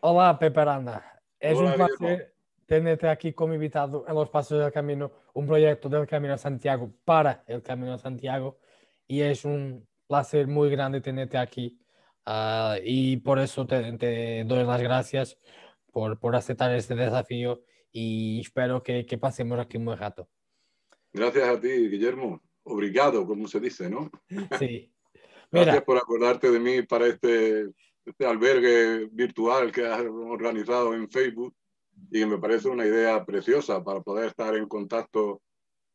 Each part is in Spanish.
Hola, Pepe Aranda. Es un Hola, Guillermo. placer tenerte aquí como invitado en Los Pasos del Camino, un proyecto del Camino a Santiago para el Camino a Santiago. Y es un placer muy grande tenerte aquí. Y por eso te doy las gracias por aceptar este desafío y espero que pasemos aquí un buen rato. Gracias a ti, Guillermo. Obrigado, como se dice, ¿no? Sí, Gracias mira, por acordarte de mí para este albergue virtual que has organizado en Facebook y que me parece una idea preciosa para poder estar en contacto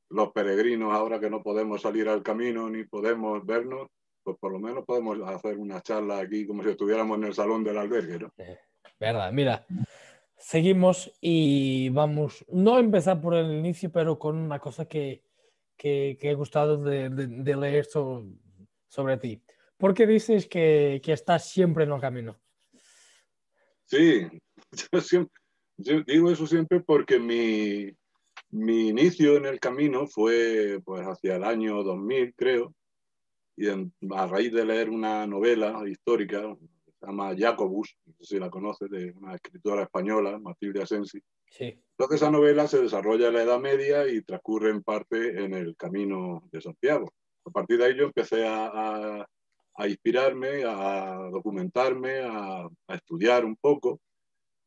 los peregrinos ahora que no podemos salir al camino ni podemos vernos, pues por lo menos podemos hacer una charla aquí como si estuviéramos en el salón del albergue, ¿no? verdad, mira. Seguimos y vamos, no a empezar por el inicio, pero con una cosa que he gustado de leer sobre ti. ¿Por qué dices que estás siempre en el camino? Sí, yo digo eso siempre porque mi inicio en el camino fue pues hacia el año 2000, creo, y a raíz de leer una novela histórica, se llama Jacobus, no sé si la conoces, de una escritora española, Matilde Asensi. Sí, Entonces esa novela se desarrolla en la Edad Media y transcurre en parte en el Camino de Santiago. A partir de ahí yo empecé a inspirarme, a documentarme, a estudiar un poco,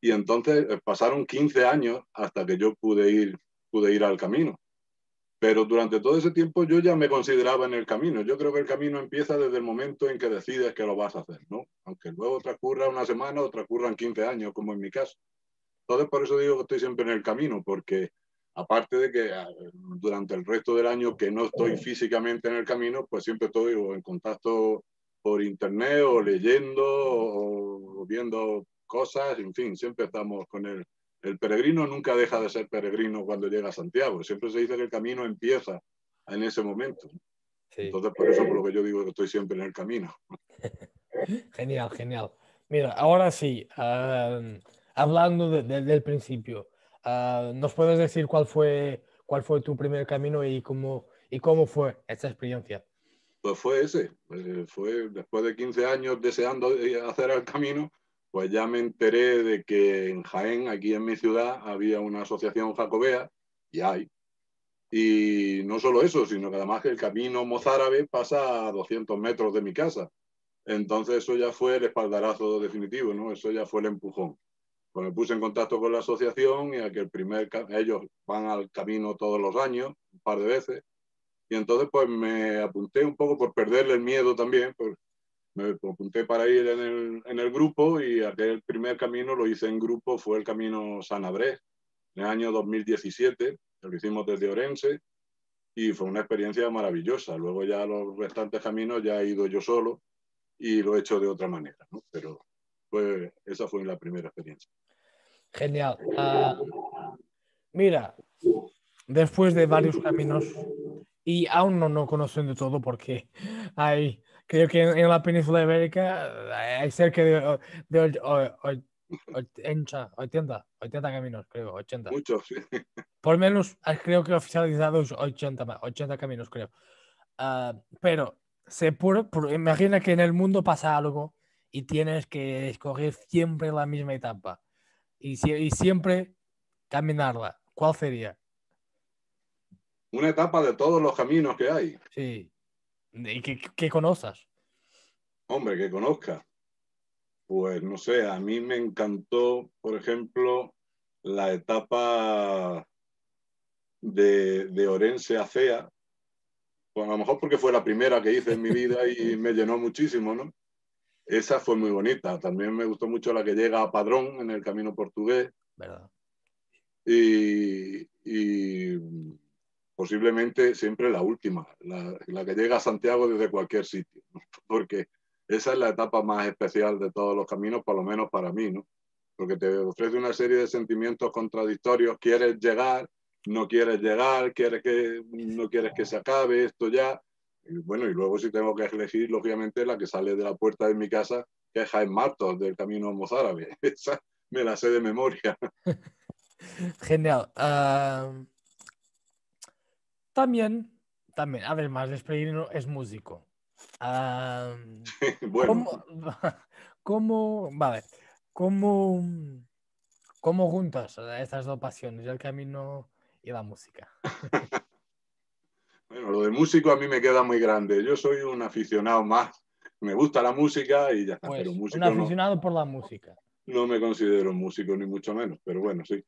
y entonces pasaron 15 años hasta que yo pude ir al camino. Pero durante todo ese tiempo yo ya me consideraba en el camino. Yo creo que el camino empieza desde el momento en que decides que lo vas a hacer, ¿no? Aunque luego transcurra una semana o transcurran 15 años, como en mi caso. Entonces, por eso digo que estoy siempre en el camino, porque aparte de que durante el resto del año que no estoy físicamente en el camino, pues siempre estoy o en contacto por internet o leyendo o viendo cosas, en fin, siempre estamos con el peregrino nunca deja de ser peregrino cuando llega a Santiago. Siempre se dice que el camino empieza en ese momento. sí. Entonces, por eso por lo que yo digo que estoy siempre en el camino. Genial, genial. Mira, ahora sí, hablando del principio, ¿nos puedes decir cuál fue tu primer camino y cómo fue esta experiencia? Pues fue ese, fue después de 15 años deseando hacer el camino, pues ya me enteré de que en Jaén, aquí en mi ciudad, había una asociación jacobea, y hay. Y no solo eso, sino que además que el camino mozárabe pasa a 200 metros de mi casa. Entonces eso ya fue el espaldarazo definitivo, ¿no? Eso ya fue el empujón. Pues me puse en contacto con la asociación y a que ellos van al camino todos los años, un par de veces, y entonces pues me apunté un poco por perderle el miedo también, pues me apunté para ir en el grupo y aquel primer camino lo hice en grupo, fue el camino San Abrés, en el año 2017, lo hicimos desde Orense y fue una experiencia maravillosa. Luego ya los restantes caminos ya he ido yo solo y lo he hecho de otra manera, ¿no? Pero esa fue la primera experiencia. Genial. Mira, después de varios caminos, y aún no conociendo todo porque creo que en la península ibérica hay cerca de 80 caminos, creo, 80. Muchos, sí. Por lo menos creo que oficializados 80 caminos, creo. Pero imagina que en el mundo pasa algo y tienes que escoger siempre la misma etapa y siempre caminarla. ¿Cuál sería? Una etapa de todos los caminos que hay. Sí, y que conozcas. Hombre, que conozca. Pues no sé, a mí me encantó, por ejemplo, la etapa de Orense a Cea, pues a lo mejor porque fue la primera que hice en mi vida y me llenó muchísimo, ¿no? Esa fue muy bonita. También me gustó mucho la que llega a Padrón en el camino portugués ¿Verdad? y posiblemente siempre la última, la que llega a Santiago desde cualquier sitio, ¿no? Porque esa es la etapa más especial de todos los caminos, por lo menos para mí, ¿no? Porque te ofrece una serie de sentimientos contradictorios. Quieres llegar, no quieres llegar, no quieres que se acabe esto ya. Y bueno, y luego si tengo que elegir, lógicamente, la que sale de la puerta de mi casa, que es Jaén Martos, del camino mozárabe. Esa me la sé de memoria. Genial. También, también, además de peregrino, es músico. Ah, Bueno, ¿Cómo, vale, ¿cómo, cómo juntas estas dos pasiones, el camino y la música? Bueno, lo de músico a mí me queda muy grande. Yo soy un aficionado más. Me gusta la música y ya está, pero Pues un músico no, aficionado por la música. no me considero músico ni mucho menos, pero bueno, sí.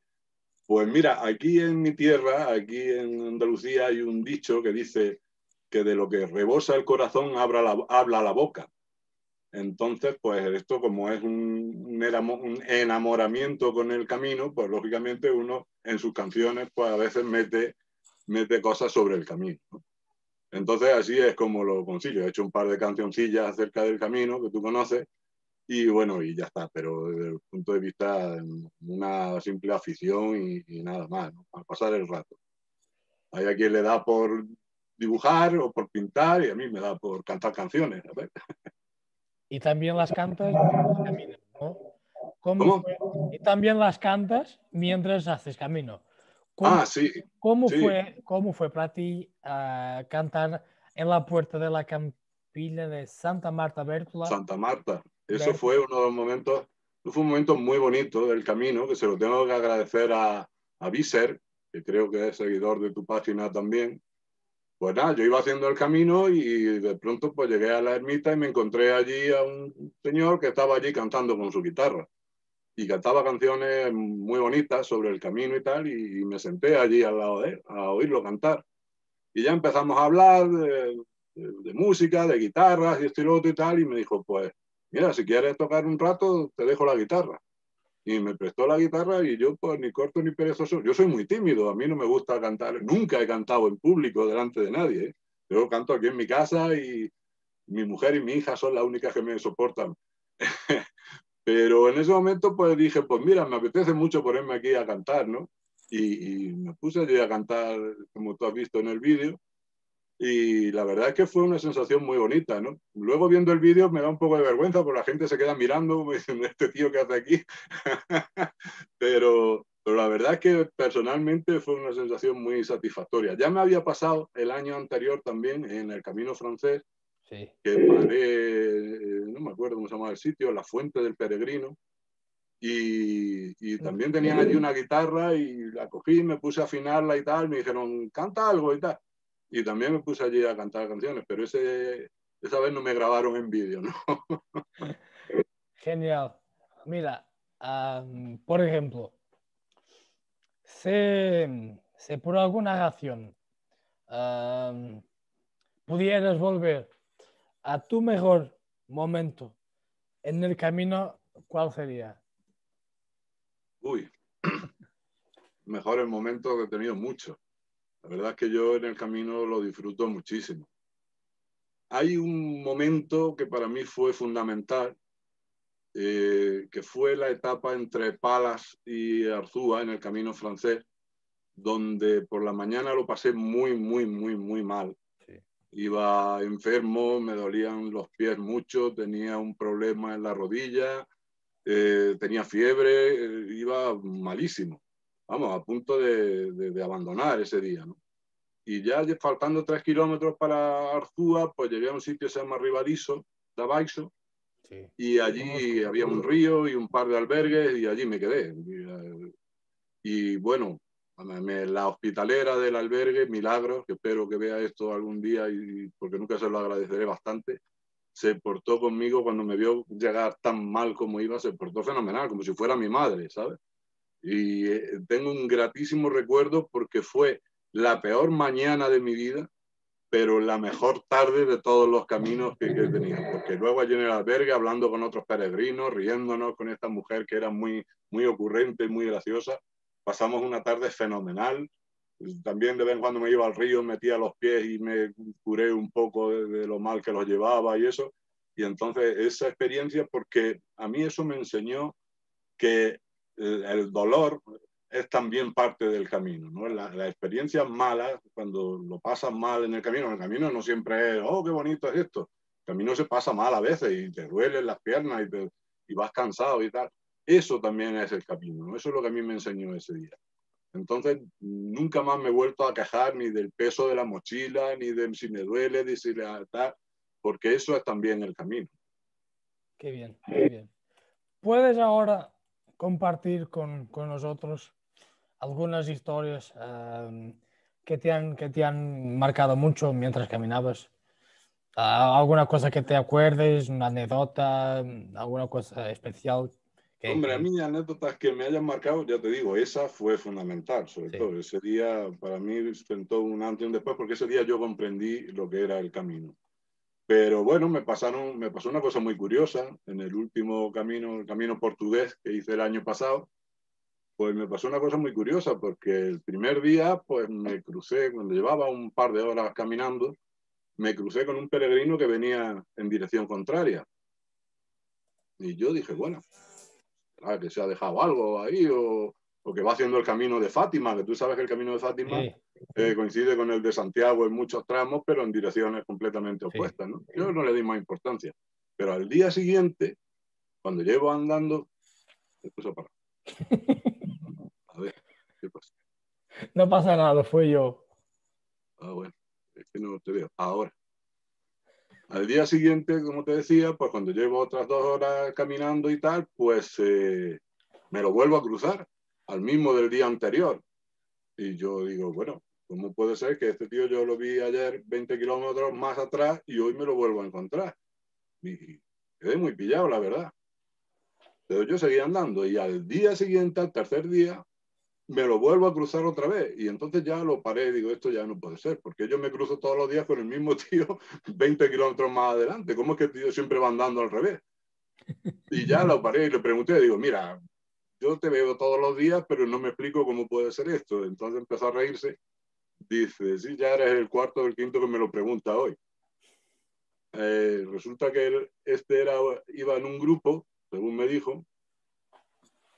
Pues mira, aquí en mi tierra, aquí en Andalucía, hay un dicho que dice que de lo que rebosa el corazón habla la boca. Entonces, pues esto como es un enamoramiento con el camino, pues lógicamente uno en sus canciones pues a veces mete cosas sobre el camino, ¿no? Entonces así es como lo consigo. He hecho un par de cancioncillas acerca del camino que tú conoces y bueno, y ya está, pero desde el punto de vista de una simple afición y nada más, ¿no? Para pasar el rato. Hay a quien le da por dibujar o por pintar y a mí me da por cantar canciones. A ver. Y también las cantas mientras caminas, ¿no? ¿Cómo ¿Cómo? fue? Y también las cantas mientras haces camino. ¿Cómo, Ah, sí, sí, cómo fue para ti cantar en la puerta de la Campilla de Santa Marta Bértola? Santa Marta. Eso fue Bértola? uno de los momentos, fue un momento muy bonito del camino, que se lo tengo que agradecer a Viser, que creo que es seguidor de tu página también. Pues nada, yo iba haciendo el camino y de pronto pues llegué a la ermita y me encontré allí a un señor que estaba allí cantando con su guitarra y cantaba canciones muy bonitas sobre el camino y tal y me senté allí al lado de él a oírlo cantar. Y ya empezamos a hablar de música, de guitarras y esto y lo otro y tal y me dijo, pues mira, si quieres tocar un rato te dejo la guitarra. Y me prestó la guitarra y yo pues ni corto ni perezoso. Yo soy muy tímido, a mí no me gusta cantar, nunca he cantado en público delante de nadie, ¿eh? Yo canto aquí en mi casa y mi mujer y mi hija son las únicas que me soportan. Pero en ese momento pues dije, pues mira, me apetece mucho ponerme aquí a cantar, ¿no? Y me puse allí a cantar, como tú has visto en el vídeo, y la verdad es que fue una sensación muy bonita, ¿no? Luego viendo el vídeo me da un poco de vergüenza porque la gente se queda mirando, como diciendo, ¿este tío qué hace aquí? pero la verdad es que personalmente fue una sensación muy satisfactoria. Ya me había pasado el año anterior también en el Camino Francés, Sí. que paré, no me acuerdo cómo se llama el sitio, la Fuente del Peregrino, y también tenían allí una guitarra y la cogí, me puse a afinarla y tal, me dijeron, canta algo y tal. Y también me puse allí a cantar canciones, pero esa vez no me grabaron en vídeo, ¿no? Genial. Mira, por ejemplo, si por alguna razón am, pudieras volver a tu mejor momento en el camino, ¿cuál sería? Uy, mejores momentos que he tenido muchos. La verdad es que yo en el camino lo disfruto muchísimo. Hay un momento que para mí fue fundamental, que fue la etapa entre Palas y Arzúa en el Camino Francés, donde por la mañana lo pasé muy, muy, muy, muy mal. Sí. Iba enfermo, me dolían los pies mucho, tenía un problema en la rodilla, tenía fiebre, iba malísimo. Vamos, a punto de abandonar ese día, ¿no? Y ya faltando 3 kilómetros para Arzúa, pues llegué a un sitio que se llama Ribadiso, Dabaixo, Sí, y lo conozco. allí había un río y un par de albergues y allí me quedé. Y bueno, la hospitalera del albergue, Milagros, que espero que vea esto algún día y porque nunca se lo agradeceré bastante, se portó conmigo cuando me vio llegar tan mal como iba, se portó fenomenal, como si fuera mi madre, ¿sabes? Y tengo un gratísimo recuerdo porque fue la peor mañana de mi vida, pero la mejor tarde de todos los caminos que he tenido. Porque luego allí en el albergue, hablando con otros peregrinos, riéndonos con esta mujer que era muy, muy ocurrente y muy graciosa, pasamos una tarde fenomenal. También de vez en cuando me iba al río, metía los pies y me curé un poco de lo mal que los llevaba y eso. Y entonces esa experiencia, porque a mí eso me enseñó que el dolor es también parte del camino, ¿no? La experiencia mala, cuando lo pasas mal en el camino no siempre es, oh, qué bonito es esto. El camino se pasa mal a veces y te duelen las piernas y vas cansado y tal. Eso también es el camino, ¿no? Eso es lo que a mí me enseñó ese día. Entonces, nunca más me he vuelto a quejar ni del peso de la mochila, ni de si me duele, ni si le tal, porque eso es también el camino. Qué bien, qué bien. ¿puedes ahora compartir con nosotros algunas historias que te han marcado mucho mientras caminabas? ¿Alguna cosa que te acuerdes, una anécdota, alguna cosa especial? Hombre, a mí anécdotas que me hayan marcado, ya te digo, esa fue fundamental, sobre Sí. todo. Ese día para mí sentó un antes y un después, porque ese día yo comprendí lo que era el camino. Pero bueno, me pasó una cosa muy curiosa en el último camino, el camino portugués que hice el año pasado. Pues me pasó una cosa muy curiosa, porque el primer día, pues me crucé, cuando llevaba un par de horas caminando, me crucé con un peregrino que venía en dirección contraria. Y yo dije, bueno, que se ha dejado algo ahí o que va haciendo el camino de Fátima, que tú sabes que el camino de Fátima Sí, coincide con el de Santiago en muchos tramos, pero en direcciones completamente sí. opuestas, ¿no? Yo no le di más importancia. Pero al día siguiente, cuando llevo andando, me puse a parar. A ver, ¿qué pasa? No pasa nada, fui yo. Ah, bueno, es que no te veo. Ahora. Al día siguiente, como te decía, pues cuando llevo otras 2 horas caminando y tal, pues me lo vuelvo a cruzar al mismo del día anterior. Y yo digo, bueno, ¿cómo puede ser que este tío yo lo vi ayer 20 kilómetros más atrás y hoy me lo vuelvo a encontrar? Y quedé muy pillado, la verdad. Pero yo seguía andando y al día siguiente, al tercer día, me lo vuelvo a cruzar otra vez. Y entonces ya lo paré y digo, esto ya no puede ser, porque yo me cruzo todos los días con el mismo tío 20 kilómetros más adelante. ¿Cómo es que el tío siempre va andando al revés? Y ya lo paré y le pregunté, digo, mira, yo te veo todos los días, pero no me explico cómo puede ser esto. Entonces empezó a reírse. Dice, sí, ya eres el cuarto o el quinto que me lo pregunta hoy. Resulta que iba en un grupo, según me dijo,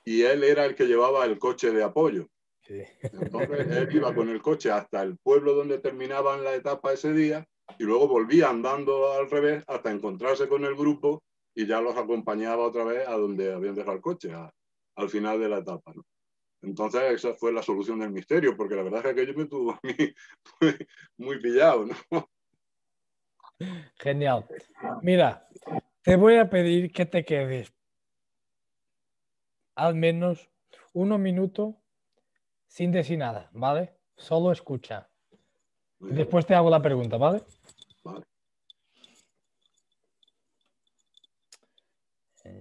y él era el que llevaba el coche de apoyo. Sí. Entonces él iba con el coche hasta el pueblo donde terminaban la etapa ese día y luego volvía andando al revés hasta encontrarse con el grupo y ya los acompañaba otra vez a donde habían dejado el coche, al final de la etapa, ¿no? Entonces esa fue la solución del misterio, porque la verdad es que aquello me tuvo a mí muy pillado, ¿no? Genial. Mira, te voy a pedir que te quedes al menos 1 minuto sin decir nada, ¿vale? Solo escucha. Muy Y bien, después te hago la pregunta, ¿vale? vale. ¿Qué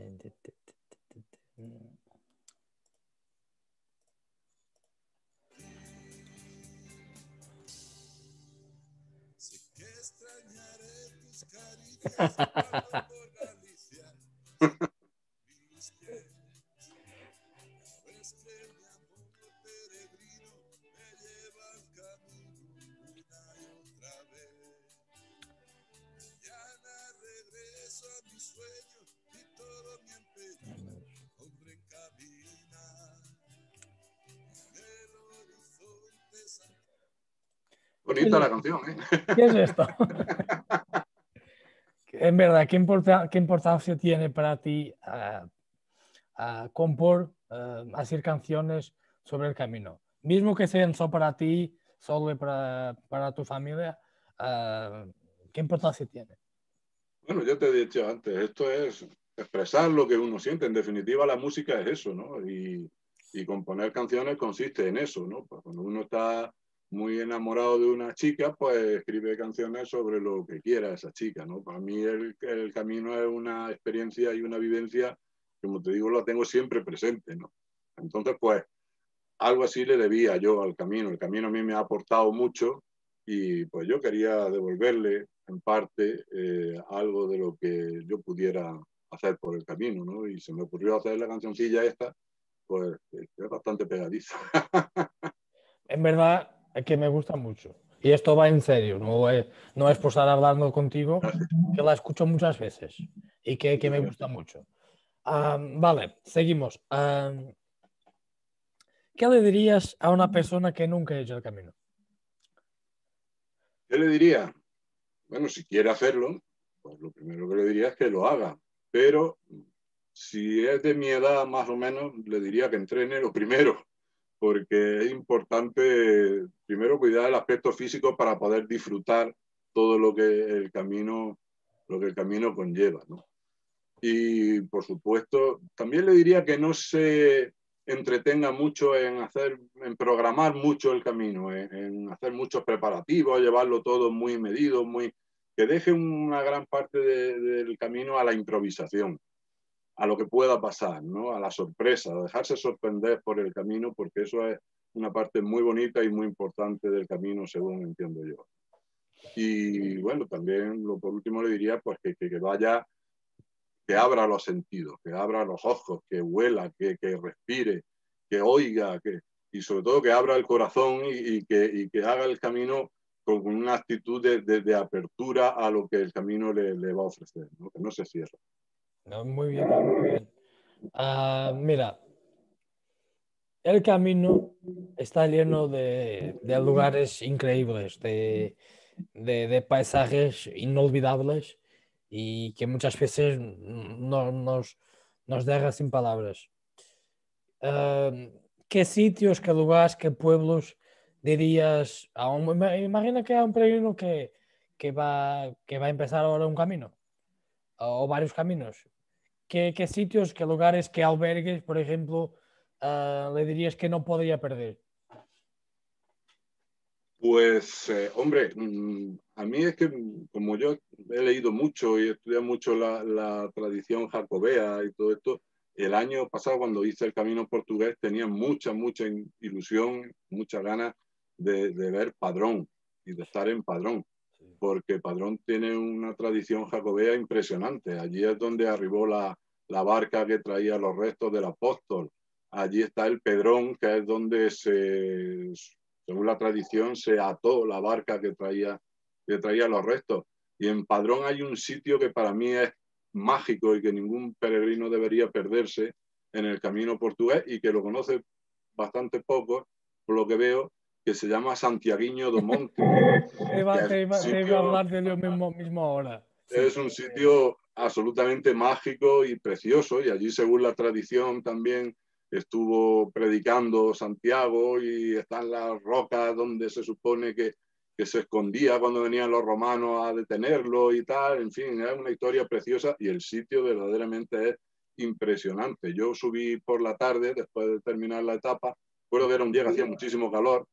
es Bonita la esto? canción, ¿eh? ¿Qué es esto? En verdad, ¿qué importancia tiene para ti compor, hacer canciones sobre el camino? Mismo que sean solo para ti, solo para tu familia, ¿qué importancia tiene? Bueno, yo te he dicho antes, esto es expresar lo que uno siente. En definitiva, la música es eso, ¿no? Y componer canciones consiste en eso, ¿no? Pues cuando uno está muy enamorado de una chica, pues escribe canciones sobre lo que quiera esa chica, ¿no? Para mí el camino es una experiencia y una vivencia, como te digo, la tengo siempre presente, ¿no? Entonces, pues algo así le debía yo al camino. El camino a mí me ha aportado mucho y pues yo quería devolverle en parte algo de lo que yo pudiera hacer por el camino, ¿no? Y se me ocurrió hacer la cancioncilla esta, pues es bastante pegadiza. En verdad es que me gusta mucho. Y esto va en serio, no es por estar hablando contigo, Gracias. que la escucho muchas veces y que Muchas me gracias. gusta mucho. Vale, seguimos. ¿Qué le dirías a una persona que nunca ha hecho el camino? ¿Qué le diría? Bueno, si quiere hacerlo, pues lo primero que le diría es que lo haga. Pero si es de mi edad más o menos, le diría que entrene lo primero, porque es importante primero cuidar el aspecto físico para poder disfrutar todo lo que el camino conlleva, ¿no? Y, por supuesto, también le diría que no se entretenga mucho en programar mucho el camino, en hacer muchos preparativos, llevarlo todo muy medido, que deje una gran parte del camino a la improvisación, a lo que pueda pasar, ¿no? A la sorpresa, a dejarse sorprender por el camino, porque eso es una parte muy bonita y muy importante del camino, según entiendo yo. Y bueno, también por último le diría pues que vaya, que abra los sentidos, que abra los ojos, que huela, que respire, que oiga, y sobre todo que abra el corazón y que haga el camino con una actitud de apertura a lo que el camino le va a ofrecer, ¿no? Que no se cierre. No, muy bien, muy bien. Mira, el camino está lleno de lugares increíbles, de paisajes inolvidables y que muchas veces nos deja sin palabras. Ah, ¿Qué sitios, qué lugares, qué pueblos dirías imagina que hay un peregrino que va a empezar ahora un camino o varios caminos? ¿Qué sitios, qué lugares, qué albergues, por ejemplo, le dirías que no podría perder? Pues, hombre, a mí es que como yo he leído mucho y he estudiado mucho la tradición jacobea y todo esto, el año pasado cuando hice el camino portugués tenía mucha ilusión, muchas ganas de ver Padrón y de estar en Padrón, porque Padrón tiene una tradición jacobea impresionante. Allí es donde arribó la barca que traía los restos del apóstol. Allí está el Pedrón, que es donde según la tradición, se ató la barca que traía los restos. Y en Padrón hay un sitio que para mí es mágico y que ningún peregrino debería perderse en el camino portugués y que lo conoce bastante poco, por lo que veo, que se llama Santiaguinho do Monte, que es Te iba a hablar de lo mismo ahora. Sí. es un sitio absolutamente mágico y precioso, y allí, según la tradición, también estuvo predicando Santiago y están las rocas donde se supone que se escondía cuando venían los romanos a detenerlo y tal. En fin, es una historia preciosa y el sitio verdaderamente es impresionante. Yo subí por la tarde, después de terminar la etapa, recuerdo que era un día que hacía muchísimo calor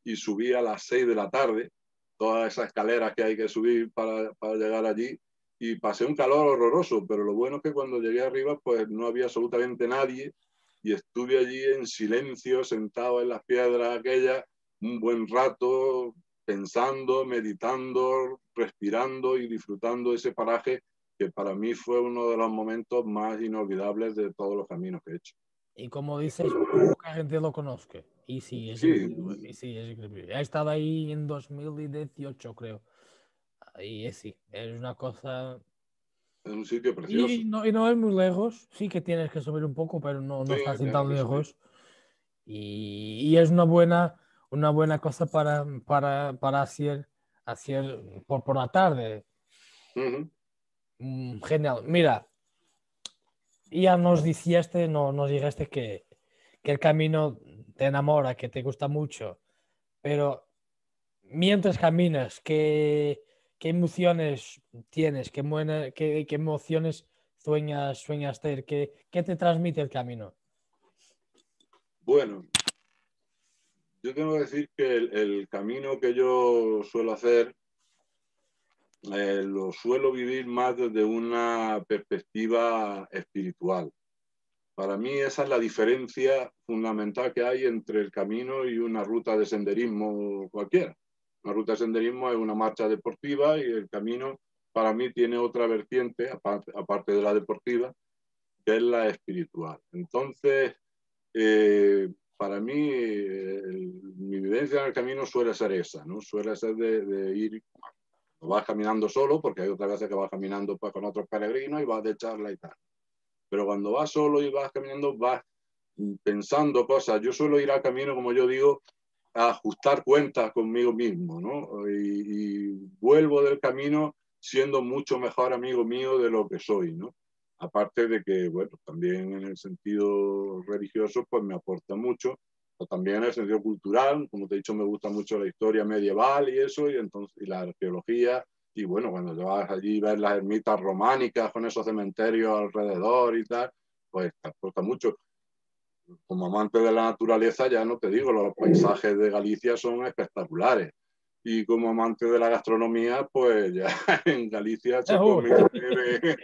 y subí a las 6 de la tarde, todas esas escaleras que hay que subir para llegar allí, y pasé un calor horroroso, pero lo bueno es que cuando llegué arriba pues no había absolutamente nadie y estuve allí en silencio, sentado en las piedras aquellas, un buen rato, pensando, meditando, respirando y disfrutando de ese paraje que para mí fue uno de los momentos más inolvidables de todos los caminos que he hecho. Y como dices, poca gente lo conozca. Y sí, es Sí, increíble. Y sí, es increíble. He estado ahí en 2018, creo. Y es, sí, es una cosa. es un sitio precioso. Y no es muy lejos. Sí que tienes que subir un poco, pero no Sí, está así tienes tan que subir. lejos. Y es una buena cosa para hacer por la tarde. Uh -huh. Genial. Mira, ya nos dijiste, no, nos dijiste que el camino te enamora, que te gusta mucho, pero mientras caminas, qué emociones tienes? ¿Qué emociones sueñas tener? ¿Qué te transmite el camino? Bueno, yo tengo que decir que el camino que yo suelo hacer lo suelo vivir más desde una perspectiva espiritual. Para mí esa es la diferencia fundamental que hay entre el camino y una ruta de senderismo cualquiera. Una ruta de senderismo es una marcha deportiva y el camino para mí tiene otra vertiente, aparte de la deportiva, que es la espiritual. Entonces, para mí, mi vivencia en el camino suele ser esa, ¿no? Suele ser de ir, vas caminando solo, porque hay otras veces que vas caminando pues, con otros peregrinos y vas de charla y tal. Pero cuando vas solo y vas caminando, vas pensando cosas. Yo suelo ir al camino, como yo digo, a ajustar cuentas conmigo mismo, ¿no? Y vuelvo del camino siendo mucho mejor amigo mío de lo que soy, ¿no? Aparte de que, bueno, también en el sentido religioso, pues me aporta mucho, o también en el sentido cultural, como te he dicho, me gusta mucho la historia medieval y eso, y entonces y la arqueología, Y bueno, cuando te vas allí y ves las ermitas románicas con esos cementerios alrededor y tal, pues te aporta mucho. Como amante de la naturaleza, ya no te digo, los paisajes de Galicia son espectaculares. Y como amante de la gastronomía, pues ya en Galicia se come y se bebe,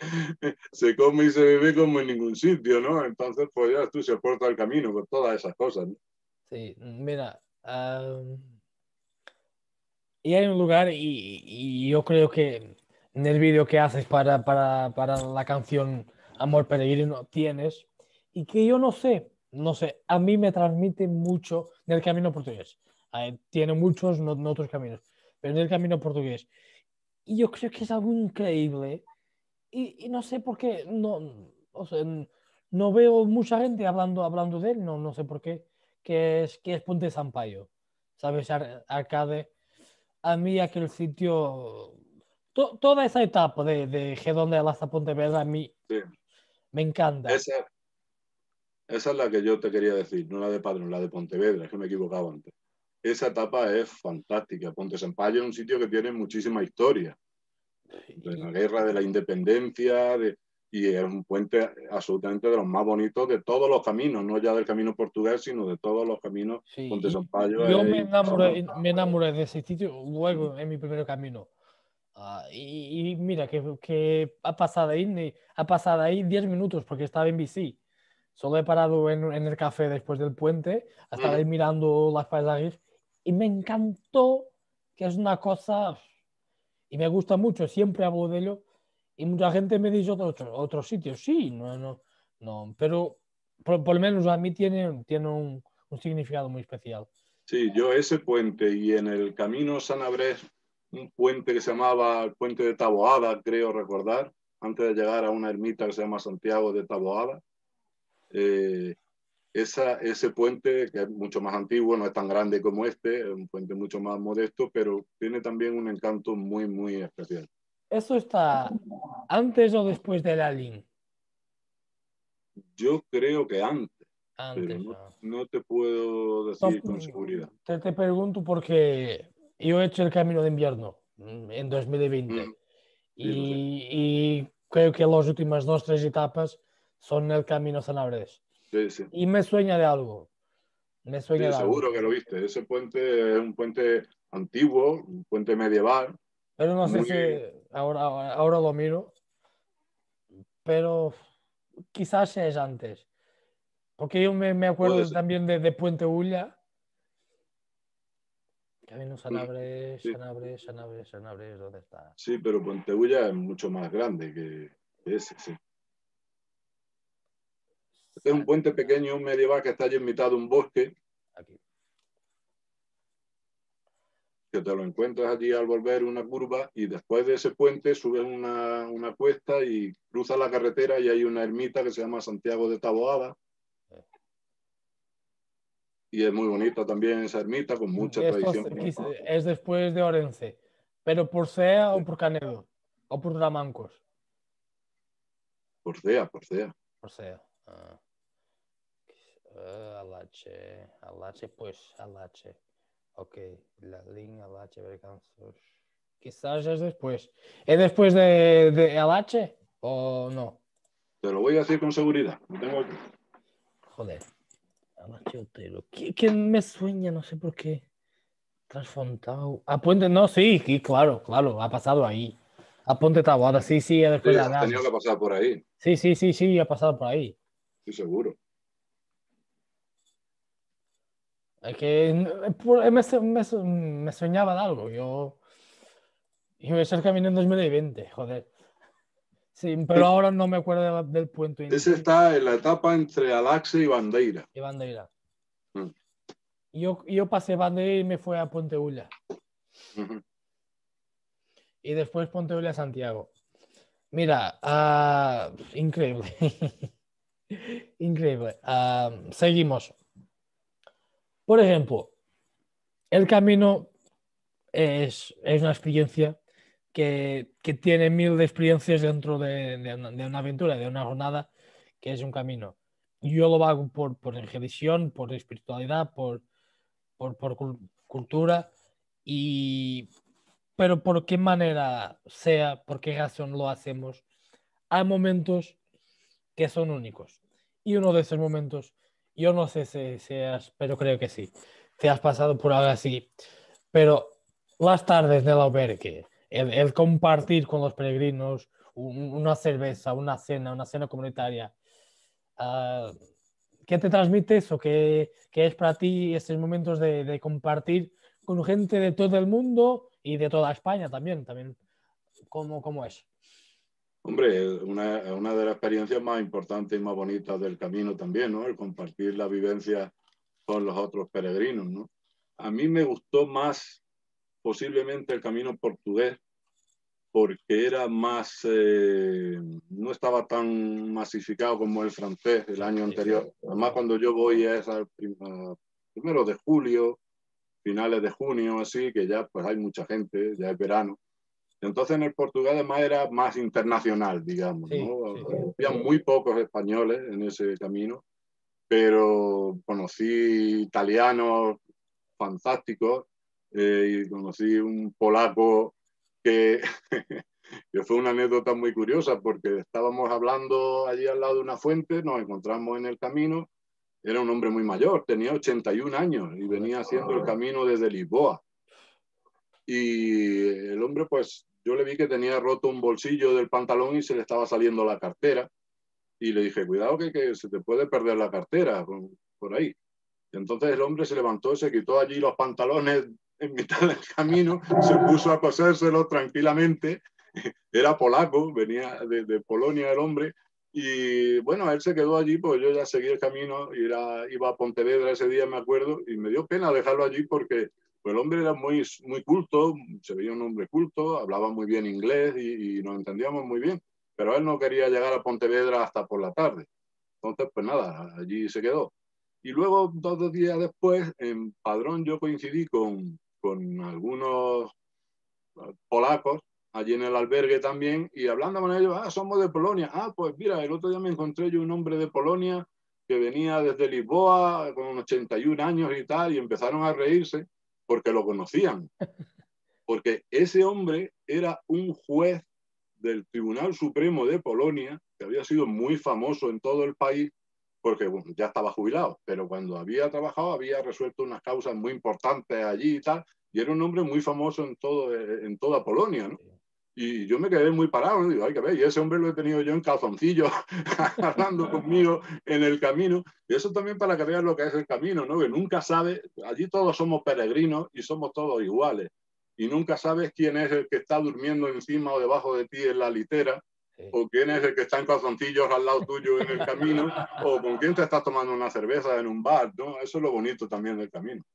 se come y se bebe como en ningún sitio, ¿no? Entonces, pues ya tú se aporta el camino con todas esas cosas, ¿no? Sí, mira, y hay un lugar, y yo creo que en el vídeo que haces para la canción Amor Peregrino tienes, y que yo no sé, a mí me transmite mucho del camino portugués. Tiene muchos, no otros caminos, pero en el camino portugués. Y yo creo que es algo increíble, y no sé por qué, no, o sea, no veo mucha gente hablando de él, no sé por qué, que es Ponte Sampaio, ¿sabes? Arcade. A mí aquel sitio, toda esa etapa de Redondela hasta Pontevedra, a mí Sí. me encanta. Esa es la que yo te quería decir, no la de Padrón, la de Pontevedra, es que me he equivocado antes. Esa etapa es fantástica. Ponte Sampaio es un sitio que tiene muchísima historia, de la Y, guerra, de la independencia, y es un puente absolutamente de los más bonitos de todos los caminos, no ya del camino portugués, sino de todos los caminos. sí, Ponte Sampaio yo es impresionante. me enamoré de ese sitio luego en mi primer camino. Y mira que ha pasado ahí 10 minutos porque estaba en bici. Solo he parado en el café después del puente, a estar ahí mirando las paisajes y me encantó, que es una cosa, y me gusta mucho, siempre hablo de ello, y mucha gente me dice otros sitios, sí, no, pero por lo menos a mí tiene un significado muy especial. Sí, yo ese puente y en el camino San Abrés, un puente que se llamaba el puente de Taboada, creo recordar, antes de llegar a una ermita que se llama Santiago de Taboada. Eh, ese puente, que es mucho más antiguo, no es tan grande como este, es un puente mucho más modesto, pero tiene también un encanto muy, muy especial. ¿Eso está antes o después de la LIN? Yo creo que antes, pero Antes. no te puedo No, decir con seguridad. te pregunto porque yo he hecho el camino de invierno en 2020 Sí, lo sé. y creo que las últimas dos, tres etapas son el camino Sanabres. Sí, sí. Y me sueña de algo, me sueña Sí, de algo. seguro que lo viste. Ese puente es un puente antiguo, un puente medieval, Pero no sé muy... si ahora lo miro, pero quizás es antes. Porque yo me Puede acuerdo ser. también de Puente Ulla. Camino Mm, Sanabres, sí, Sanabres, Sanabres, Sanabres, ¿dónde está? sí, pero Puenteulla es mucho más grande que ese, sí. Este es un puente pequeño, un medieval que está allí en mitad de un bosque, Aquí. que te lo encuentras allí al volver una curva y después de ese puente subes una cuesta y cruzas la carretera y hay una ermita que se llama Santiago de Taboada y es muy bonita también esa ermita con mucha Esto tradición. es después de Orense, pero por Sea o por Canedo, o por Dramancos. Por Cea. Por Sea. Alache, pues, Alache. Ok, la línea Alache, Berganzos. Quizás es después. ¿Es después de Alache o no? Te lo voy a decir con seguridad. Lo tengo aquí. Joder, Alache Otero. ¿Quién me sueña? No sé por qué. Transfontado. A Puente, no, sí, claro, ha pasado ahí. A Ponte Taboada, sí, después Sí, de has tenido Agaves. que pasar por ahí, Sí, ha pasado por ahí. estoy seguro. Es que me soñaba de algo. Yo ese camino en 2020, joder. Sí, pero ahora no me acuerdo del puente Ese inicio. está en la etapa entre Alaxe y Bandeira. Y Bandeira. Mm, Yo pasé Bandeira y me fui a Ponte Ulla. ujú. Y después Ponte Ulla a Santiago. Mira, increíble. Increíble. Seguimos. Por ejemplo, el camino es una experiencia que tiene mil de experiencias dentro de una aventura, de una jornada, que es un camino. Yo lo hago por religión, por espiritualidad, por cultura y pero por qué manera sea, por qué razón lo hacemos, hay momentos que son únicos. Y uno de esos momentos, yo no sé si has, pero creo que sí, te has pasado por algo así, pero las tardes del albergue, el compartir con los peregrinos una cerveza, una cena comunitaria, uh, ¿qué te transmite eso? ¿Qué es para ti esos momentos de compartir con gente de todo el mundo y de toda España también ¿cómo es? Hombre, una de las experiencias más importantes y más bonitas del camino también, ¿no? El compartir la vivencia con los otros peregrinos, ¿no? A mí me gustó más posiblemente el camino portugués porque era más, no estaba tan masificado como el francés el año anterior. Además, cuando yo voy es al primero de julio, finales de junio, así, que ya pues hay mucha gente, ya es verano. Entonces en el portugués además era más internacional, digamos, Sí, ¿no? sí. Había muy pocos españoles en ese camino, pero conocí italianos fantásticos y conocí un polaco que, que fue una anécdota muy curiosa porque estábamos hablando allí al lado de una fuente, nos encontramos en el camino, era un hombre muy mayor, tenía 81 años y Joder. venía haciendo el camino desde Lisboa. Y el hombre, pues yo le vi que tenía roto un bolsillo del pantalón y se le estaba saliendo la cartera. Y le dije, cuidado que se te puede perder la cartera por ahí. Y entonces el hombre se levantó, se quitó allí los pantalones en mitad del camino, se puso a cosérselos tranquilamente. Era polaco, venía de Polonia el hombre. Y bueno, él se quedó allí, pues yo ya seguí el camino, iba a Pontevedra ese día, me acuerdo, y me dio pena dejarlo allí porque pues, el hombre era muy culto, se veía un hombre culto, hablaba muy bien inglés y nos entendíamos muy bien, pero él no quería llegar a Pontevedra hasta por la tarde. Entonces, pues nada, allí se quedó. Y luego, 2 días después, en Padrón, yo coincidí con algunos polacos allí en el albergue también, y hablando con ellos, somos de Polonia. Pues mira, el otro día me encontré yo un hombre de Polonia que venía desde Lisboa con 81 años y tal, y empezaron a reírse porque lo conocían, porque ese hombre era un juez del Tribunal Supremo de Polonia, que había sido muy famoso en todo el país, porque bueno, ya estaba jubilado, pero cuando había trabajado había resuelto unas causas muy importantes allí y tal, y era un hombre muy famoso en toda Polonia, ¿no? Y yo me quedé muy parado, ¿no? Digo, hay que ver, y ese hombre lo he tenido yo en calzoncillos, hablando conmigo en el camino, y eso también para que vean lo que es el camino, ¿no? Que nunca sabe, allí todos somos peregrinos y somos todos iguales, y nunca sabes quién es el que está durmiendo encima o debajo de ti en la litera, Sí. o quién es el que está en calzoncillos al lado tuyo en el camino, o con quién te estás tomando una cerveza en un bar, ¿no? Eso es lo bonito también del camino.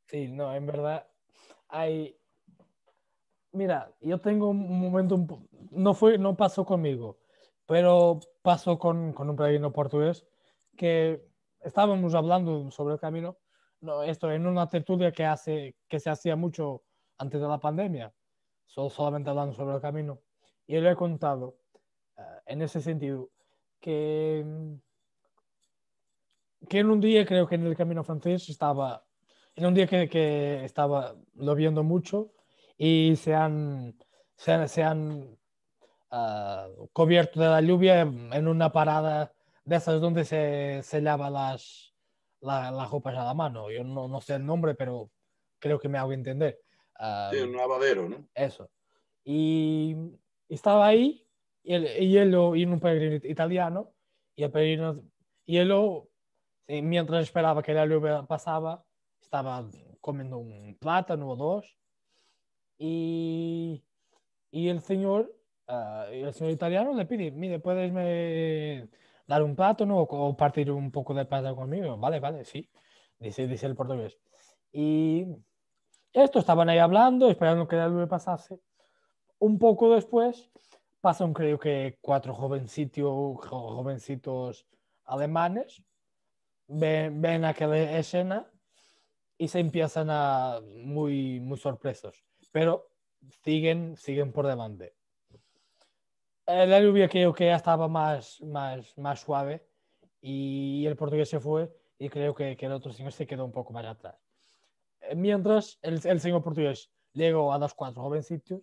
Sí, no, en verdad hay. Mira, yo tengo un momento, no pasó conmigo, pero pasó con un peregrino portugués que estábamos hablando sobre el camino, no, esto en una tertulia que se hacía mucho antes de la pandemia, solamente hablando sobre el camino. Y yo le he contado, en ese sentido, que, que en un día, creo que en el camino francés en un día que estaba lloviendo mucho y se han cubierto de la lluvia en una parada de esas donde se lava las ropas a la mano. Yo no sé el nombre, pero creo que me hago entender. Sí, un lavadero, ¿no? Eso. Y estaba ahí, y un peregrino italiano, y el peregrino, y él, mientras esperaba que la lluvia pasaba, estaba comiendo un plátano o dos, y, y el señor italiano le pide, mire, ¿puedes me dar un plátano o partir un poco de plátano conmigo? Vale, vale, sí, dice el portugués. Y esto estaban ahí hablando, esperando que la lluvia pasase. Un poco después pasan, creo que cuatro jovencitos alemanes, ven aquella escena y se empiezan a muy sorpresos, pero siguen por delante. La lluvia creo que ya estaba más suave y el portugués se fue y creo que el otro señor se quedó un poco más atrás. Mientras el señor portugués llegó a los 4 jovencitos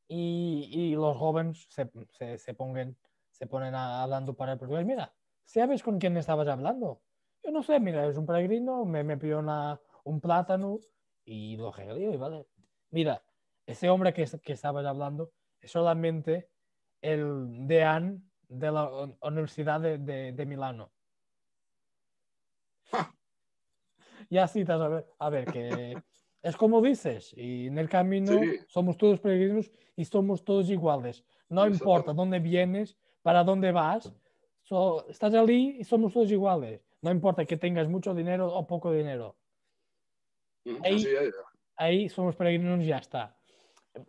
y los jóvenes se ponen hablando para el portugués. Mira, ¿sabes con quién estabas hablando? Yo no sé, mira, es un peregrino, me pidió un plátano y lo regalé y vale. Mira, ese hombre que estabas hablando es solamente el deán de la Universidad de Milano. Y así estás a ver que es como dices, y en el camino Sí, somos todos peregrinos y somos todos iguales. No importa exactamente. dónde vienes, para dónde vas, estás allí y somos todos iguales. No importa que tengas mucho dinero o poco dinero. Así Ahí, es. ahí somos peregrinos y ya está.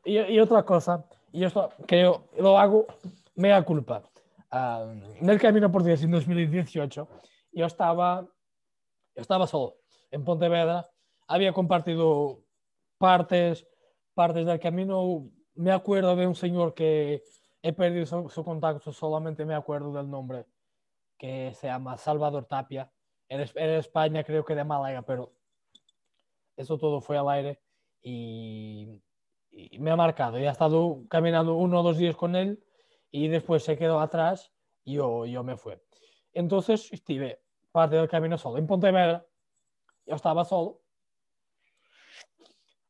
Y otra cosa, y esto creo, lo hago mea culpa. En el camino portugués en 2018, yo estaba solo en Pontevedra, había compartido partes, partes del camino. Me acuerdo de un señor que he perdido su contacto, solamente me acuerdo del nombre, que se llama Salvador Tapia. Era de España, creo que de Málaga, pero eso todo fue al aire y me ha marcado. Ya he estado caminando 1 o 2 días con él y después se quedó atrás y yo me fui. Entonces estuve parte del camino solo. En Pontevedra yo estaba solo,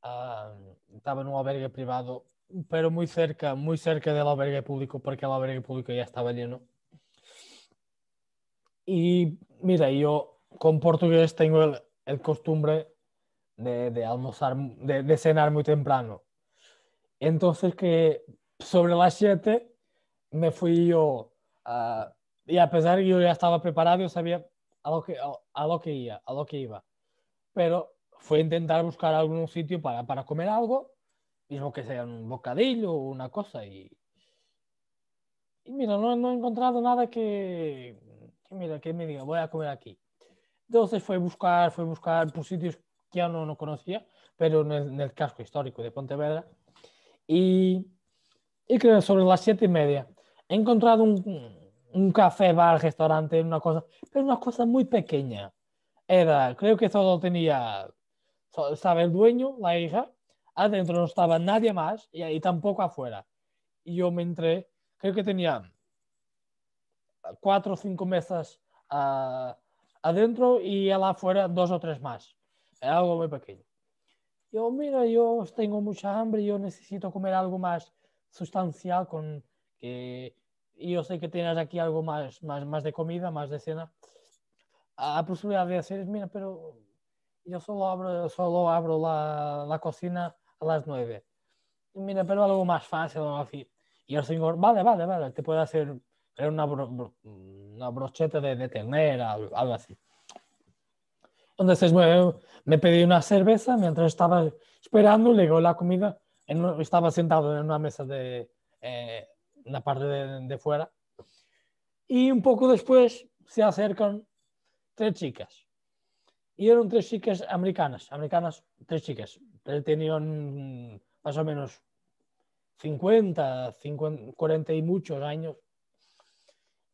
ah, estaba en un albergue privado, pero muy cerca del albergue público, porque el albergue público ya estaba lleno. Y mira, yo con portugués tengo el costumbre de almorzar, de cenar muy temprano. Entonces que sobre las 7 me fui yo, y a pesar de que yo ya estaba preparado, yo sabía a lo que a lo que iba. Pero fue intentar buscar algún sitio para comer algo, mismo que sea un bocadillo o una cosa. Y mira, no he encontrado nada mira, que me diga, voy a comer aquí. Entonces fue buscar por sitios que ya no conocía, pero en el casco histórico de Pontevedra. Y, y creo que sobre las 7:30 he encontrado un café, bar, restaurante, una cosa, pero una cosa muy pequeña. Creo que solo tenía, estaba el dueño, la hija, adentro no estaba nadie más y ahí tampoco afuera. Y yo me entré, creo que tenía 4 o 5 mesas adentro y él afuera 2 o 3 más. Era algo muy pequeño. Yo, mira, yo tengo mucha hambre, yo necesito comer algo más sustancial que y yo sé que tienes aquí algo más de comida, más de cena. A posibilidad de hacer es, mira, pero yo solo abro la cocina a las 9. Mira, pero algo más fácil, algo así. Y el señor, vale, te puede hacer una brocheta de ternera, algo así. Entonces me pedí una cerveza mientras estaba esperando, llegó la comida, estaba sentado en una mesa en la parte de fuera. Y un poco después se acercan 3 chicas. Y eran 3 chicas americanas, 3 chicas. Tenían más o menos 50, 40 y muchos años.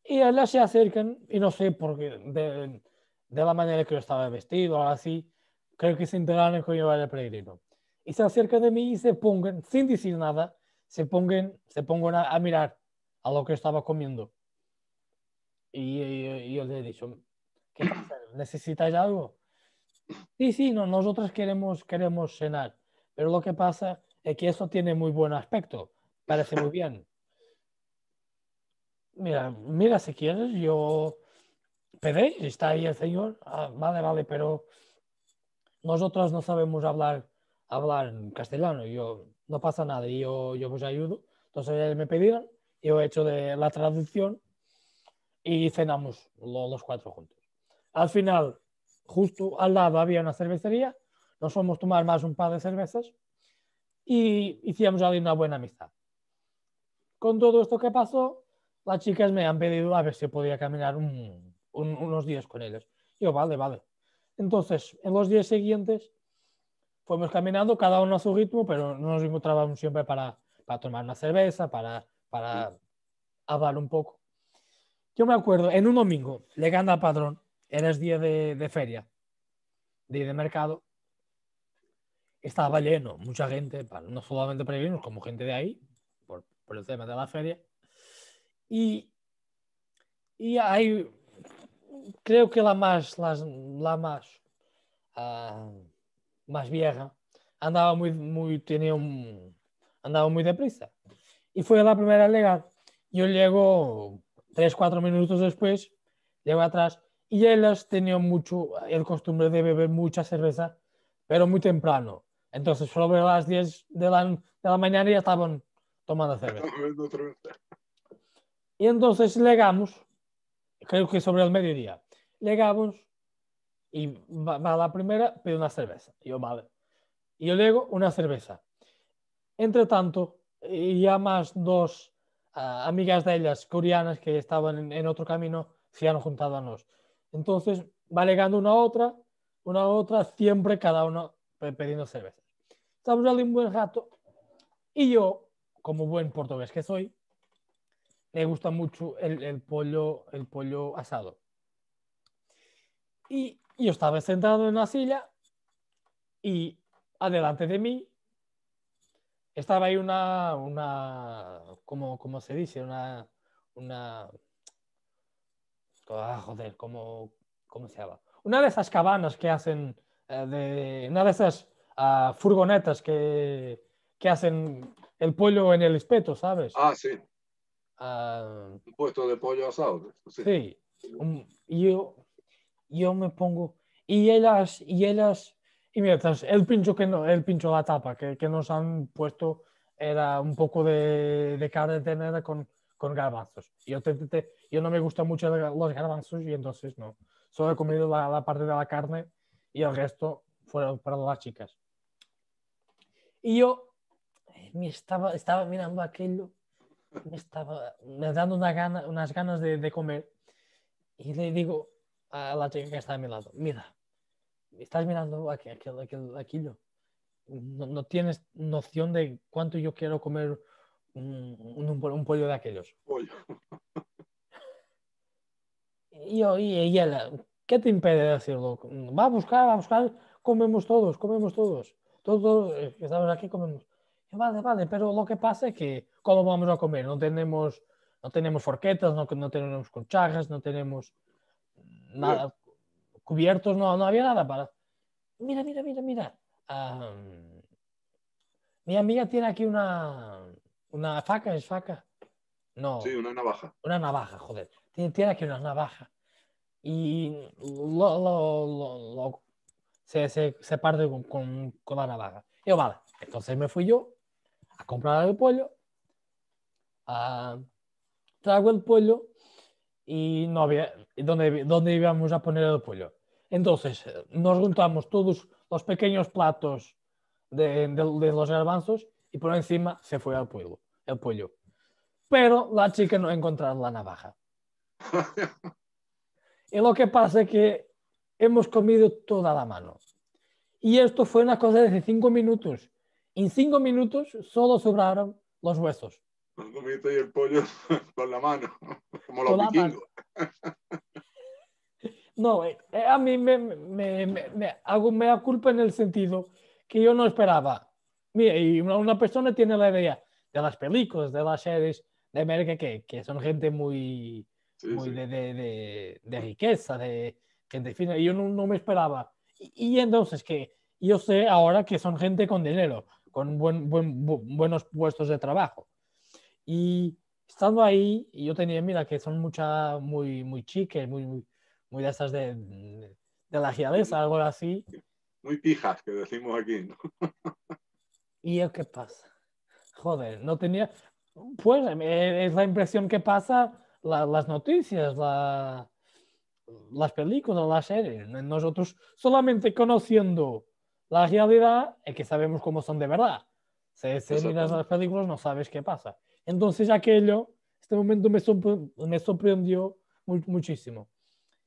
Y ellas se acercan, y no sé por qué, de la manera que yo estaba vestido, o así, creo que se enteraron que yo era peregrino. Y se acercan de mí y se pongan, sin decir nada, se pongan a mirar a lo que estaba comiendo. Y yo le he dicho, ¿qué pasa? ¿Necesitáis algo? Sí, sí, no, nosotros queremos cenar, pero lo que pasa es que eso tiene muy buen aspecto, parece muy bien. Mira, si quieres, yo pedí, está ahí el señor, vale, pero nosotros no sabemos hablar en castellano, yo no pasa nada, y yo os ayudo. Entonces ellos me pidieron, yo he hecho de la traducción y cenamos los 4 juntos. Al final, justo al lado había una cervecería, nos fuimos a tomar más un par de cervezas y hicimos ahí una buena amistad. Con todo esto que pasó, las chicas me han pedido a ver si podía caminar unos días con ellos. Yo, vale. Entonces, en los días siguientes fuimos caminando, cada uno a su ritmo, pero nos encontrábamos siempre para tomar una cerveza, para hablar un poco. Yo me acuerdo, en un domingo, llegando al Padrón, era el día de feria, día de mercado, estaba lleno, mucha gente, no solamente peregrinos, como gente de ahí, por el tema de la feria. Y hay, creo que ah, más vieja andaba andaba muy deprisa. Y fue la primera en llegar. Yo llego 3, 4 minutos después, llego atrás, y ellas tenían mucho el costumbre de beber mucha cerveza, pero muy temprano. Entonces, sobre las 10 de la mañana ya estaban tomando cerveza. Y entonces llegamos, creo que sobre el mediodía, llegamos y va la primera, pide una cerveza. Y yo, vale. Y yo llego, una cerveza. Entre tanto, ya más dos amigas de ellas, coreanas, que estaban en otro camino, se han juntado a nos. Entonces, va llegando una a otra, siempre cada uno pidiendo cerveza. Estamos allí un buen rato y yo, como buen portugués que soy, me gusta mucho el pollo asado. Y yo estaba sentado en la silla y adelante de mí estaba ahí ¿cómo se dice? Una, joder, ¿cómo se llama? Una de esas cabanas que hacen, una de esas furgonetas que hacen el pollo en el espeto, ¿sabes? Ah, sí, Ah, un puesto de pollo asado. Sí. sí, y yo me pongo, y mientras el pincho la tapa que nos han puesto era un poco de carne de ternera con garbanzos. Yo no me gustan mucho los garbanzos y entonces no. Solo he comido la parte de la carne y el resto fueron para las chicas. Y yo estaba mirando aquello, me dando unas ganas de comer y le digo a la chica que está a mi lado, mira, estás mirando aquello. No tienes noción de cuánto yo quiero comer un pollo de aquellos. Pollo. Y ella, ¿qué te impide decirlo? Va a buscar, comemos todos, comemos todos. Todos que estamos aquí comemos. Vale, vale, pero lo que pasa es que, ¿cómo vamos a comer? No tenemos forquetas, no tenemos cucharas, no tenemos nada, cubiertos, no había nada para. Mira, mira, mira, mira. Mi amiga tiene aquí una faca, ¿es faca? Sí, No, una navaja. una navaja, joder. Tiene aquí una navaja. Y se parte con la navaja. Y yo, vale. Entonces me fui yo a comprar el pollo, a, trago el pollo y no había. ¿Dónde íbamos a poner el pollo? Entonces nos juntamos todos los pequeños platos de los garbanzos y por encima se fue el pollo. Pero la chica no encontró la navaja. Y lo que pasa es que hemos comido toda la mano. Y esto fue una cosa de 5 minutos. En 5 minutos solo sobraron los huesos. Comiste y el pollo con la mano, como los Con la mano. vikingos. No, a mí me hago mea culpa en el sentido que yo no esperaba. Mira, y una persona tiene la idea de las películas, de las series de América, que son gente muy, Sí, muy sí. de riqueza, de gente fina, y yo no me esperaba. Y entonces que yo sé ahora que son gente con dinero, con buenos puestos de trabajo. Y estando ahí, yo tenía, mira, que son muy, muy chiques, muy de esas de la realeza, algo así. Muy pijas, que decimos aquí, ¿no? ¿Y yo qué pasa? Joder, no tenía. Pues es la impresión que pasa las noticias, las películas, las series. Nosotros solamente conociendo la realidad es que sabemos cómo son de verdad. Si miras las Exactamente. películas no sabes qué pasa. Entonces este momento me sorprendió muchísimo.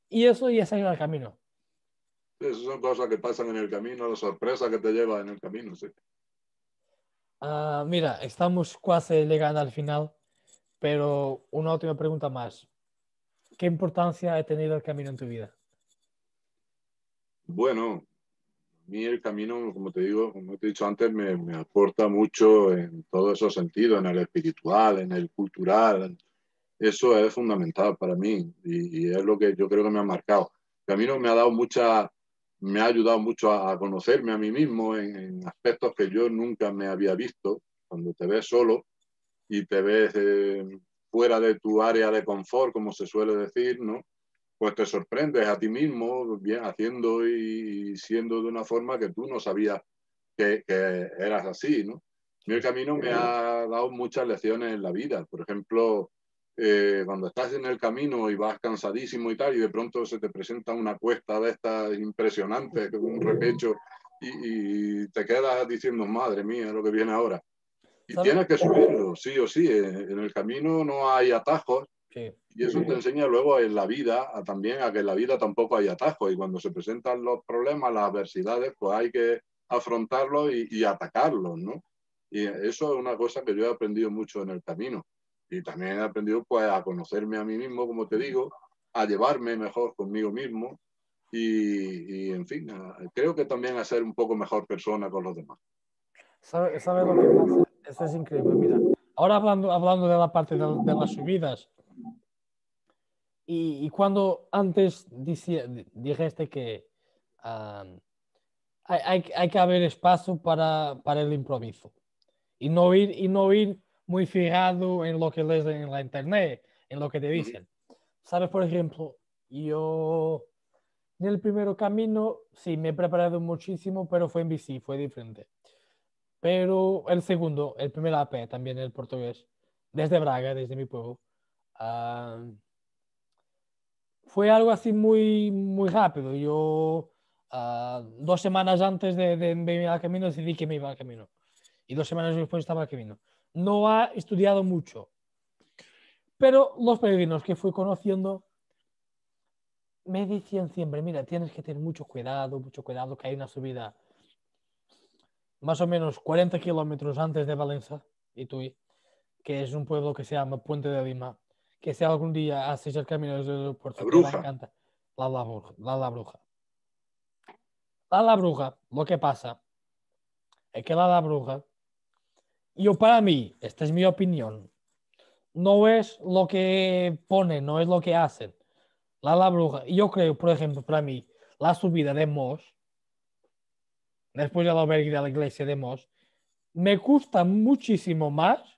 Y ese era el camino. Esas son cosas que pasan en el camino, la sorpresa que te lleva en el camino, sí. Mira, estamos casi llegando al final, pero una última pregunta más. ¿Qué importancia ha tenido el camino en tu vida? Bueno, mí el camino, como te digo, como te he dicho antes, me aporta mucho en todos esos sentidos, en el espiritual, en el cultural. Eso es fundamental para mí y es lo que yo creo que me ha marcado. El camino me ha dado me ha ayudado mucho a conocerme a mí mismo en aspectos que yo nunca me había visto. Cuando te ves solo y te ves fuera de tu área de confort, como se suele decir, ¿no? Pues te sorprendes a ti mismo bien, haciendo y siendo de una forma que tú no sabías que eras así, ¿no? Y el camino me ha dado muchas lecciones en la vida. Por ejemplo, cuando estás en el camino y vas cansadísimo y tal, y de pronto se te presenta una cuesta de estas impresionantes, un repecho, y te quedas diciendo, madre mía, lo que viene ahora. Y ¿Sabes? tienes que subirlo, sí o sí. En el camino no hay atajos, Sí. y eso te enseña luego en la vida también a que en la vida tampoco hay atajos. Y cuando se presentan los problemas, las adversidades, pues hay que afrontarlos y atacarlos, ¿no? Y eso es una cosa que yo he aprendido mucho en el camino. Y también he aprendido pues a conocerme a mí mismo, como te digo, a llevarme mejor conmigo mismo en fin, creo que también a ser un poco mejor persona con los demás. ¿Sabe lo que pasa? Esto es increíble. Mira, ahora hablando de la parte de las subidas, y cuando antes dijiste que hay que haber espacio para el improviso y no ir muy fijado en lo que lees en la internet, en lo que te Uh -huh. dicen. ¿Sabes? Por ejemplo, yo en el primer camino sí me he preparado muchísimo, pero fue en bici, fue diferente. Pero el segundo, el primer AP, también el portugués, desde Braga, desde mi pueblo, ah, fue algo así muy rápido. Yo 2 semanas antes de venir al camino decidí que me iba al camino. Y 2 semanas después estaba al camino. No ha estudiado mucho, pero los peregrinos que fui conociendo me decían siempre, mira, tienes que tener mucho cuidado, que hay una subida más o menos 40 kilómetros antes de Valencia, y Tui, que es un pueblo que se llama Puente de Lima, que si algún día haces el camino desde el La aeropuerto te va a bruja. encantar. La Bruja. La Bruja. La Bruja, lo que pasa es que La Bruja, yo para mí, esta es mi opinión, no es lo que ponen, no es lo que hacen. La Bruja, yo creo, por ejemplo, para mí, la subida de Mos, después del albergue de la iglesia de Mos, me gusta muchísimo más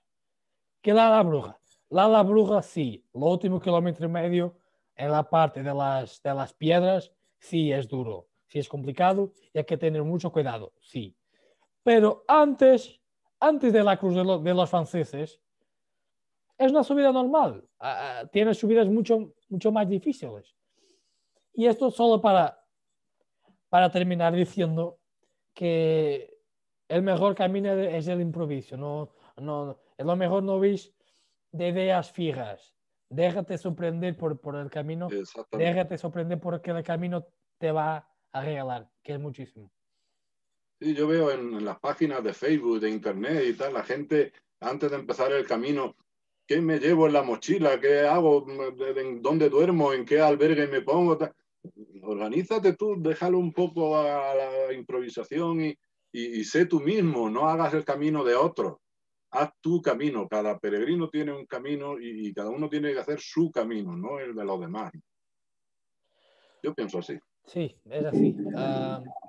que la Bruja. La Bruja, sí, el último kilómetro y medio en la parte de las piedras, sí es duro, sí es complicado y hay que tener mucho cuidado, sí. Pero antes de la cruz de los franceses, es una subida normal. Tiene subidas mucho más difíciles. Y esto solo para terminar diciendo que el mejor camino es el improviso. Es lo mejor no veis de ideas fijas. Déjate sorprender por el camino. Exactamente. Déjate sorprender porque el camino te va a regalar, que es muchísimo. Sí, yo veo en las páginas de Facebook, de Internet y tal, la gente antes de empezar el camino, ¿qué me llevo en la mochila? ¿Qué hago? ¿En dónde duermo? ¿En qué albergue me pongo? Organízate tú, déjalo un poco a la improvisación y sé tú mismo, no hagas el camino de otro. Haz tu camino. Cada peregrino tiene un camino y cada uno tiene que hacer su camino, no el de los demás. Yo pienso así. Sí, es así.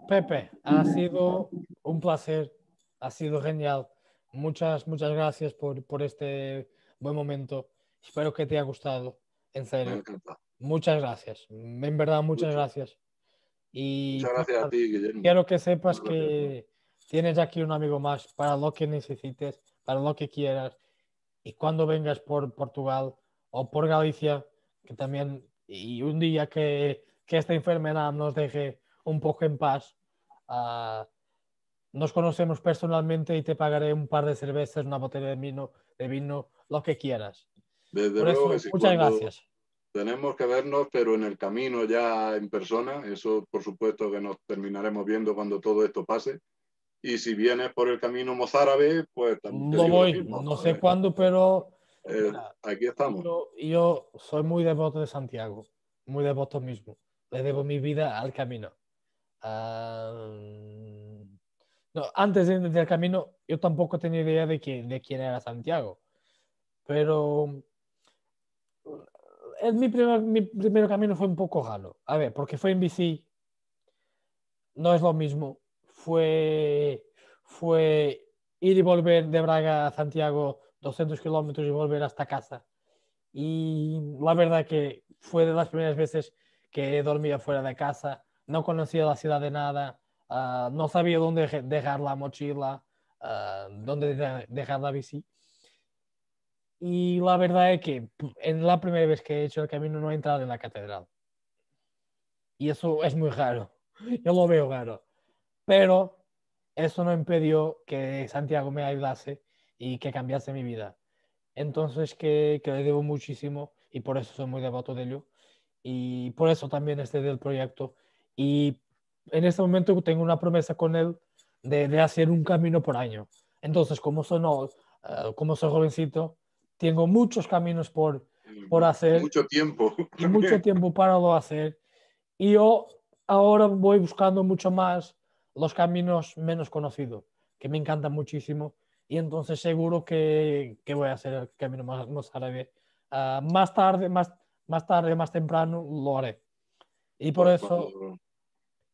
Pepe, ha sido un placer, ha sido genial. Muchas gracias por este buen momento. Espero que te haya gustado, en Me serio. encanta. Muchas gracias, en verdad, muchas Mucho. gracias. Y Muchas pues gracias a nada, ti, Guillermo. quiero que sepas Muchas gracias. que tienes aquí un amigo más para lo que necesites, para lo que quieras. Y cuando vengas por Portugal o por Galicia, que también, y un día que esta enfermedad nos deje un poco en paz, nos conocemos personalmente y te pagaré un par de cervezas, una botella de vino, lo que quieras. Desde Por luego que eso, sí, muchas cuando gracias. tenemos que vernos, pero en el camino ya en persona, eso por supuesto que nos terminaremos viendo cuando todo esto pase. Y si vienes por el camino mozárabe, pues te Lo digo lo voy, mismo. no sé cuándo, pero mira, Aquí estamos. yo soy muy devoto de Santiago, muy devoto mismo. Le debo mi vida al camino. Ah, No, antes del camino, yo tampoco tenía idea de quién era Santiago, pero mi primer camino fue un poco raro. A ver, porque fue en bici, no es lo mismo. Fue ir y volver de Braga a Santiago 200 kilómetros y volver hasta casa. Y la verdad que fue de las primeras veces que dormía fuera de casa, no conocía la ciudad de nada, no sabía dónde dejar la mochila, dónde dejar la bici. Y la verdad es que en la primera vez que he hecho el camino no he entrado en la catedral. Y eso es muy raro. Yo lo veo raro. Pero eso no impidió que Santiago me ayudase y que cambiase mi vida. Entonces que le debo muchísimo y por eso soy muy devoto de ello. Y por eso también este del proyecto. Y en este momento tengo una promesa con él de hacer un camino por año. Entonces, como soy jovencito, tengo muchos caminos por Y hacer mucho tiempo y mucho también. tiempo para lo hacer. Y yo ahora voy buscando mucho más los caminos menos conocidos, que me encantan muchísimo. Y entonces seguro que voy a hacer el camino más árabe. Más tarde, más temprano, lo haré. Y por Pues eso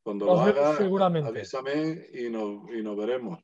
cuando lo nos vemos haga, seguramente. avísame y nos veremos.